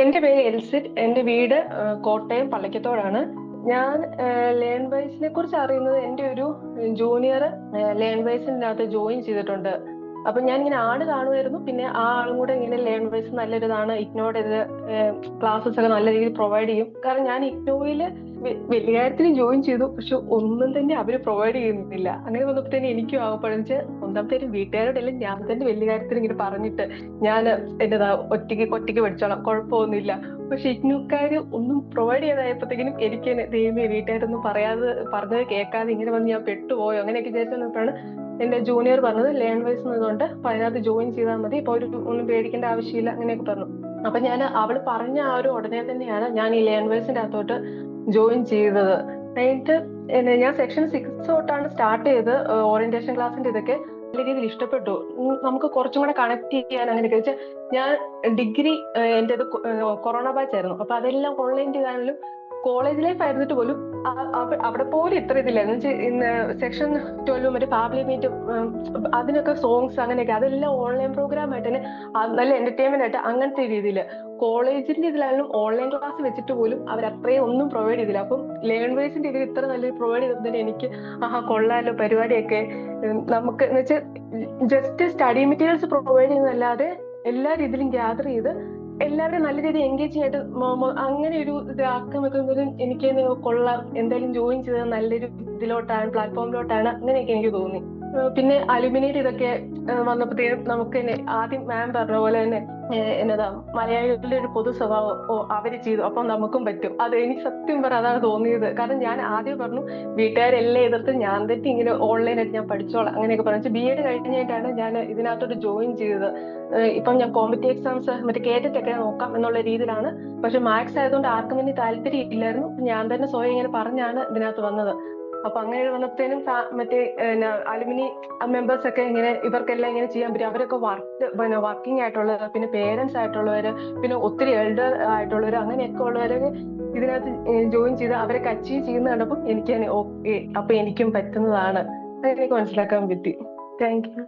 എന്റെ പേര് എൽസിറ്റ്. എന്റെ വീട് കോട്ടയം പള്ളിക്കത്തോടാണ്. ഞാൻ ലേൺ വൈസിനെ കുറിച്ച് അറിയുന്നത് എന്റെ ഒരു ജൂനിയർ ലേൺ വൈസിന്റെ അകത്ത് ജോയിൻ ചെയ്തിട്ടുണ്ട്. അപ്പൊ ഞാൻ ഇങ്ങനെ ആട് കാണുമായിരുന്നു. പിന്നെ ആ ആളും കൂടെ ഇങ്ങനെ ലേൺ വൈസ് നല്ലൊരിതാണ്, ഇഗ്നോയുടെ ഇത് ക്ലാസ്സസ് ഒക്കെ നല്ല രീതിയിൽ പ്രൊവൈഡ് ചെയ്യും. കാരണം ഞാൻ ഇഗ്നോയില് വലിയ കാര്യത്തിൽ ജോയിൻ ചെയ്തു, പക്ഷെ ഒന്നും തന്നെ അവര് പ്രൊവൈഡ് ചെയ്യുന്നില്ല. അങ്ങനെ വന്നപ്പോ തന്നെ എനിക്കും ആകപ്പെടുന്നത് ഒന്നാമത്തെ വീട്ടുകാരോടെല്ലാം ഞാൻ തന്നെ വലിയ കാര്യത്തിൽ ഇങ്ങനെ പറഞ്ഞിട്ട് ഞാൻ എന്റേതാ ഒറ്റയ്ക്ക് ഒറ്റയ്ക്ക് പഠിച്ചോളാം, കുഴപ്പമൊന്നുമില്ല. പക്ഷെ ഇഗ്നുക്കാര് ഒന്നും പ്രൊവൈഡ് ചെയ്തായപ്പോഴത്തേക്കിനും എനിക്ക് തന്നെ ദൈവമേ വീട്ടുകാരൊന്നും പറഞ്ഞത് കേൾക്കാതെ ഇങ്ങനെ വന്ന് ഞാൻ പെട്ടുപോയോ അങ്ങനെയൊക്കെ വിചാരിച്ചപ്പോഴാണ് എന്റെ ജൂനിയർ പറഞ്ഞത് ലേൺ വൈസ് എന്നതുകൊണ്ട് അപ്പൊ അതിനകത്ത് ജോയിൻ ചെയ്താൽ മതി, ഇപ്പൊ ഒരു ഒന്നും പേടിക്കേണ്ട ആവശ്യമില്ല അങ്ങനെയൊക്കെ പറഞ്ഞു. അപ്പൊ ഞാൻ അവള് പറഞ്ഞ ആ ഒരു ഉടനെ തന്നെയാണ് ഞാൻ ഈ ലേൺ വൈസിന്റെ അകത്തോട്ട് ജോയിൻ ചെയ്തത്. എന്നിട്ട് ഞാൻ സെക്ഷൻ 6 തൊട്ടാണ് സ്റ്റാർട്ട് ചെയ്ത് ഓറിയന്റേഷൻ ക്ലാസ്സിന്റെ ഇതൊക്കെ നല്ല രീതിയിൽ ഇഷ്ടപ്പെട്ടു. നമുക്ക് കുറച്ചും കൂടെ കണക്ട് ചെയ്യാൻ അങ്ങനെയൊക്കെ വെച്ചാൽ ഞാൻ ഡിഗ്രി എൻ്റെത് കൊറോണ ബാച്ച് ആയിരുന്നു. അപ്പൊ അതെല്ലാം ഓൺലൈൻ ചെയ്താണെങ്കിലും കോളേജ് ലൈഫ് ആയിരുന്നിട്ട് പോലും അവിടെ പോലും ഇത്ര ഇതില്ലായിരുന്നു. ഇന്ന് സെക്ഷൻ 12 മറ്റേ ഫാമിലി മീറ്റ് അതിനൊക്കെ സോങ്സ് അങ്ങനെയൊക്കെ അതെല്ലാം ഓൺലൈൻ പ്രോഗ്രാം ആയിട്ട് തന്നെ നല്ല എന്റർടൈൻമെന്റ് ആയിട്ട് അങ്ങനത്തെ രീതിയിൽ കോളേജിന്റെ ഇതിലായാലും ഓൺലൈൻ ക്ലാസ് വെച്ചിട്ട് പോലും അവർ അത്രയും ഒന്നും പ്രൊവൈഡ് ചെയ്തില്ല. അപ്പം ലേൺ വൈസിന്റെ ഇതിൽ ഇത്ര നല്ലൊരു പ്രൊവൈഡ് ചെയ്തപ്പോൾ എനിക്ക് ആഹാ കൊള്ളാലോ പരിപാടിയൊക്കെ. നമുക്ക് എന്ന് വെച്ചാൽ ജസ്റ്റ് സ്റ്റഡി മെറ്റീരിയൽസ് പ്രൊവൈഡ് ചെയ്യുന്നതല്ലാതെ എല്ലാ രീതിയിലും ഗ്യാദർ ചെയ്ത് എല്ലാവരും നല്ല രീതിയിൽ എൻഗേജ് ആയിട്ട് അങ്ങനെ ഒരു ഇതാക്കാൻ വെക്കുന്നതും എനിക്ക് കൊള്ളാം, എന്തായാലും ജോയിൻ ചെയ്തത് നല്ലൊരു ഇതിലോട്ടാണ്, പ്ലാറ്റ്ഫോമിലോട്ടാണ്, അങ്ങനെയൊക്കെ എനിക്ക് തോന്നി. പിന്നെ അലുമിനിയുടെ ഇതൊക്കെ വന്നപ്പോഴത്തേക്കും നമുക്ക് തന്നെ ആദ്യം മാം പറഞ്ഞ പോലെ തന്നെ എന്നതാ മലയാളികളുടെ ഒരു പൊതു സ്വഭാവം, ഓ അവര് ചെയ്തു അപ്പൊ നമുക്കും പറ്റും. അത് എനിക്ക് സത്യം പറ അതാണ് തോന്നിയത്. കാരണം ഞാൻ ആദ്യം പറഞ്ഞു വീട്ടുകാരെല്ലാം എതിർത്ത് ഞാൻ തന്നെ ഇങ്ങനെ ഓൺലൈനായിട്ട് ഞാൻ പഠിച്ചോളാം അങ്ങനെയൊക്കെ പറഞ്ഞു. ബി.എഡ് കഴിഞ്ഞിട്ടാണ് ഞാൻ ഇതിനകത്തോട്ട് ജോയിൻ ചെയ്തത്. ഇപ്പം ഞാൻ കോമ്പറ്റീവ് എക്സാംസ് മറ്റേ കേട്ടിട്ട് ഒക്കെ നോക്കാം എന്നുള്ള രീതിയിലാണ്. പക്ഷെ മാത്സ് ആയതുകൊണ്ട് ആർക്കും വലിയ താല്പര്യം ഇല്ലായിരുന്നു. ഞാൻ തന്നെ സ്വയം ഇങ്ങനെ പറഞ്ഞാണ് ഇതിനകത്ത് വന്നത്. അപ്പൊ അങ്ങനെ വന്നപ്പോഴത്തേനും മറ്റേ അലുമിനി മെമ്പേഴ്സ് ഒക്കെ ഇങ്ങനെ ഇവർക്കെല്ലാം ഇങ്ങനെ ചെയ്യാൻ പറ്റും. അവരൊക്കെ വർക്കിംഗ് ആയിട്ടുള്ളവർ, പിന്നെ പേരൻസ് ആയിട്ടുള്ളവര്, പിന്നെ ഒത്തിരി എൽഡർ ആയിട്ടുള്ളവർ, അങ്ങനെയൊക്കെ ഉള്ളവരൊക്കെ ഇതിനകത്ത് ജോയിൻ ചെയ്ത് അവരൊക്കെ അച്ചീവ് ചെയ്യുന്ന കണ്ടപ്പോൾ എനിക്ക് തന്നെ ഓക്കെ, അപ്പൊ എനിക്കും പറ്റുന്നതാണ് അങ്ങനെയൊക്കെ മനസ്സിലാക്കാൻ പറ്റി. Thank you.